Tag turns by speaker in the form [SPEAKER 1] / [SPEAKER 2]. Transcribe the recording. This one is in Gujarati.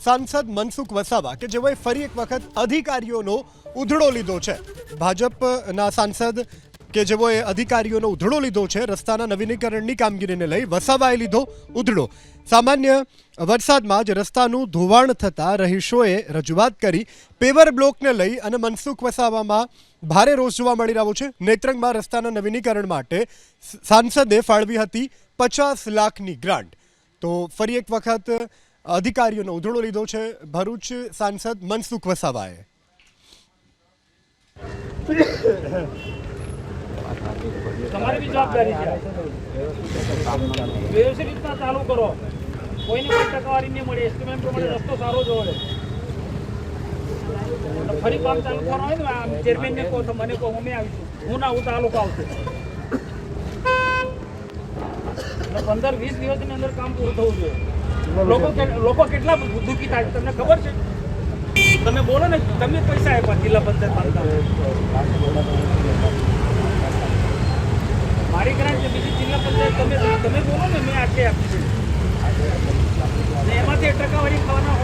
[SPEAKER 1] સાંસદ મનસુખ વસાવા કે જેઓએ ફરી એક વખત અધિકારીઓનો ઉધડો લીધો છે। ભાજપના સાંસદ કે જેઓએ અધિકારીઓનો ઉધડો લીધો છે રસ્તાના નવીનીકરણની કામગીરીને લઈ વસાવાએ લીધો ઉધડો। સામાન્ય વરસાદમાં જ રસ્તાનું ધોવાણ થતાં રહીશોએ રજૂઆત કરી। પેવર બ્લોકને લઈ અને મનસુખ વસાવામાં ભારે રોષ જોવા મળી રહ્યો છે। નેત્રંગમાં રસ્તાના નવીનીકરણ માટે સાંસદે ફાળવી હતી 50 લાખની ગ્રાન્ટ। તો ફરી એક વખત અધિકારીઓનો ઉધડો લીધો છે ભરૂચ સાંસદ મનસુખ વસાવાએ।
[SPEAKER 2] તમારી भी जवाबदारी है व्यवस्थित રીતના ચાલુ કરો કોઈને કોઈ ટકાવારી નહીં મળે એસ્ટિમેટ પ્રમાણે રસ્તો સારો જ હોય ફરી કામ ચાલુ કરવાનું હોય ને ચેરમેનને કહો તો મને કહો અમે આવીશું હું ના હું તાલુકો આવશે 15-20 દિવસની અંદર કામ પૂરું થવું જોઈએ। લોકો કેટલા દુઃખી થાય તમને ખબર છે? તમે બોલો ને તમે પૈસા આપ્યા જિલ્લા પંચાયત બાંધકામ મારી ગ્રાન્ટ છે બીજી જિલ્લા પંચાયત તમે બોલો ને મેં આટલી આપી છે ને એમાંથી ટકાવારી ખાવાના